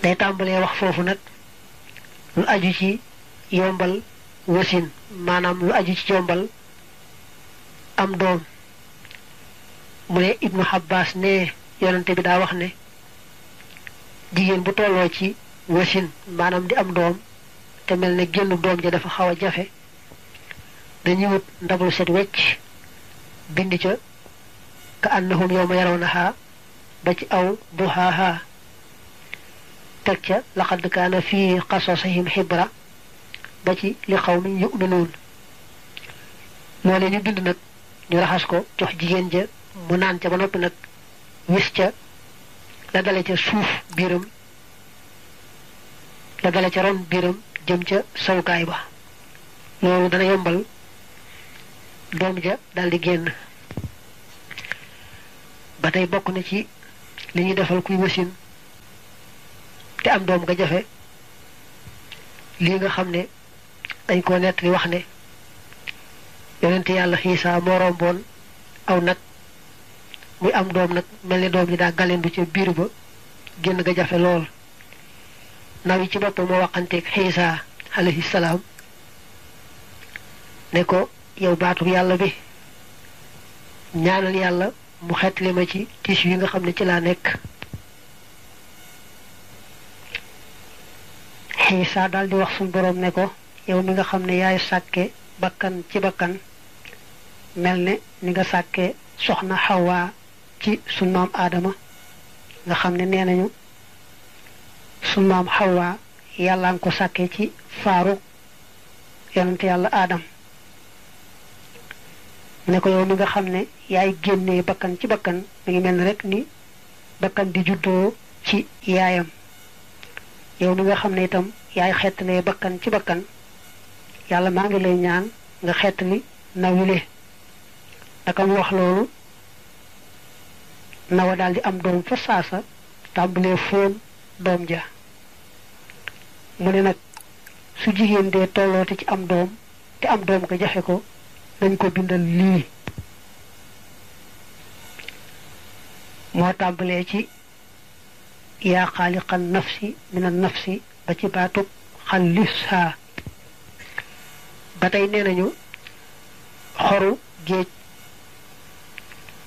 day tàmbalee wax foofu nag lu aju ci yombal wasin maanaam lu aju ci yombal am doom mu ne Ibnu Abbas ne yonante bi daa wax ne jigéen bu tolloo ci wasin maanaam di am doom te mel ne génn doom ja dafa xaw a jafe dañuy wut ndablu set wecc bind ca ka annahum yawma yarawnaha ba ci aw duhaaha teg ca laqad kaana fi qasasihim xibra ba ci li qawmin yu'minuun loolee ñu bind nag ñu raxas ko jox jigéen ja mu naan ca ba noppi nag wis ca la dale ca suuf biiram la dale ca ron biiram jëm ca sawukaay ba loolu dana yombal doom ja daldi génn ba tey bokk na ci li ñuy defal kuy wasin te am doom nga jafe lii nga xam ne dañ ko nett li wax ne yonent yàlla Xiisa moo romboon aw nag muy am doom nag mel ne doom yi daa galendu ca biir ba génn nga jafe lool naw yi ci boppam moo waxanteeg Xiisa alayhi salaam ne ko yow baatu yàlla bi ñaanal yàlla mu xettali ma ci tiis yi nga xam ne ci laa nekk Xiisa daal di wax suñ boroom ne ko yow mi nga xam ne yaay sàkke bakkan ci bakkan mel ne ni nga sàkke soxna Xawaa ci suñ maam Aadama nga xam ne nee nañu suñ maam Xawaa yàlla nga ko sàkke ci faaru yonent yàlla Aadam ne ko yow mi nga xam ne yaay génnee bakkan ci bakkan mi ngi mel ne rek ni bakkan di juddoo ci yaayam yow mi nga xam ne itam yaay xettalee bakkan ci bakkan yàlla maa ngi lay ñaan nga xettali nawile daka mu wax loolu nawa daal di am doom fa saasa tàmbalee fóon doom ja mu ne nag su jigéen dee tolloote ci am doom te am doom nga jafe ko dañ ko bindal lii moo tàmbalee ci yaa xaaliqan nafsi min an nafsi ba ci baatub xallisha ba tey nee nañu xoru géej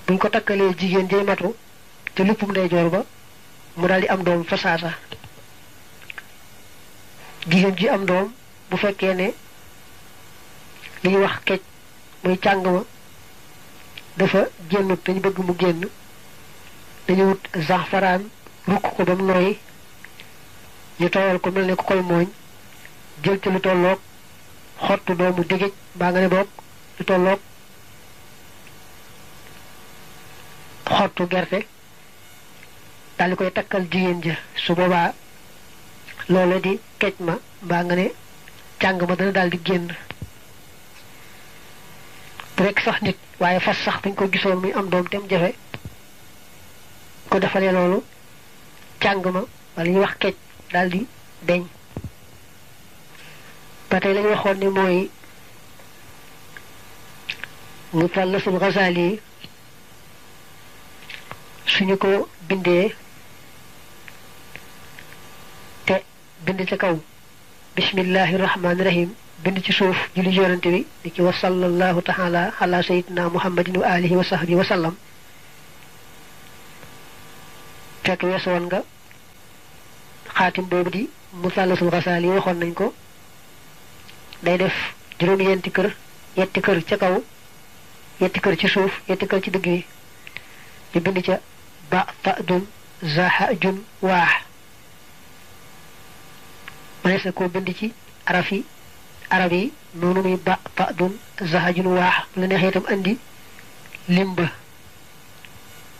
buñ ko takkalee jigéen jay matu te luppum ndeyjoor ba mu daldi am doom fa saasa jigéen ji am doom bu fekkee ne li ñuy wax kecc muy càng ma dafa génnut dañu bëgg mu génn dañu wut zafaraan rukk ko ba mu nooyi ñu tooyal ko mel ne ku koy mooñ jël ci lu tolloog xottu doomu digéej baa nga ne boog lu tolloog xottu gerte daal di koy takkal jigéen ja su boobaa loole di kecc ma baa nga ne càng ma dana daal di génn bu rekk sax nit waaye fas sax buñ ko gisoon muy am doom tem jafe ko defalee loolu càng ma wala ñuy wax kecc daal di deñ ba tey lañu waxoon ne mooy Musallasul Ghazali suñu ko bindee te bind ca kaw bismillahi rahmaani rahim bind ci suuf julli yonante bi di ci wa sallallahu taala ala sayyidina muhammadin wa alihi wa sahbihi wa sallam fekk weesu woon nga xaatim boobu di Musallasul Ghazali waxoon nañ ko day def juróom-ñeenti kër yetti kër ca kaw yetti kër ci suuf yetti kër ci digg wi di bind ca ba fadun zahajun waax manees na koo bind ci arab yi noonu muy ba fadun zahajun waax la neexee itam andi lim ba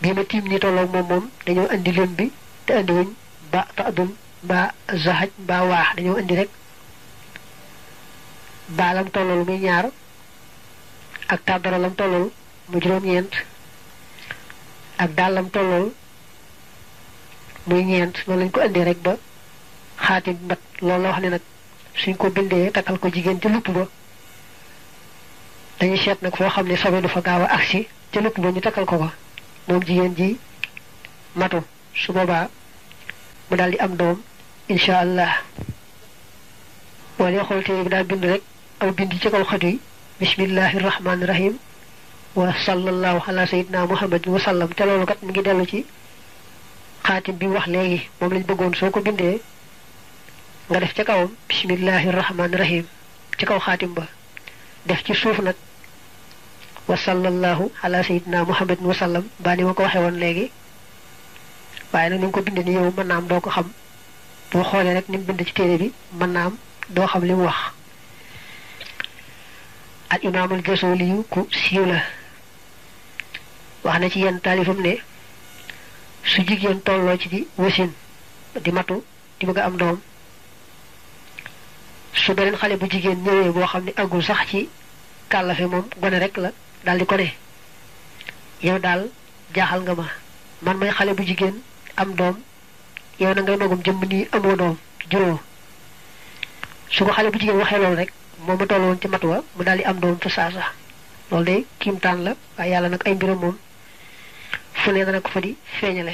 bii ma tiim ni tolloog moom dañoo andi lim bi te andi wuñ ba fadun ba zahaj ba waax dañoo andi rek baalam tollool muy ñaar ak tàbbaralam tollool mu juróom-ñeent ak dàllam tollool muy ñeent noonu lañ ko indee rek ba xaatim mat loolu la wax ne nag suñ ko bindee takkal ko jigéen ci lupp ba dañuy seet nag foo xam ne sobe du fa gaaw a agsi ca lupp ba ñu takkal ko moom jigéen ji matu su boobaa mu daal di am doom insha allah wala xol téere bi daa bind rek aw bind ci kaw xatu yi bismillahir rahmanir rahim wa sallallahu ala sayyidina muhammadin wa sallam te loolu kat mi ngi dellu ci xaatim bi wax léegi moom lañ bëggoon soo ko bindee nga def ci kawam bismillahir rahmanir rahim ci kaw xaatim ba def ci suuf nag wa sallallahu ala sayyidina muhammadin wa sallam ba ni ma ko waxe woon léegi waaye nag ni ko bindee ni yow mën naa am doo ko xam boo xoolee rek ni mu bind ci téere bi mën naa am doo xam li mu wax al imaamul Jasuli yu ku siiw la wax na ci yenn taalifam ne su jigéen tolloo ci di wasin di matu di bëgg am doom su beneen xale bu jigéen ñëwee boo xam ne agul sax ci kàllafe moom gone rek la daal di ko ne yow daal jaaxal nga ma man may xale bu jigéen am doom yow na ngay magum jëmm nii amoo doom juróo su ko xale bu jigéen waxee loolu rek moom ma tolloon ci matuwa mu daal di am doom fa saasa loolu de kiimtaan la waaye yàlla nag ay mbiram moom fu ne dana ko fa di feeñale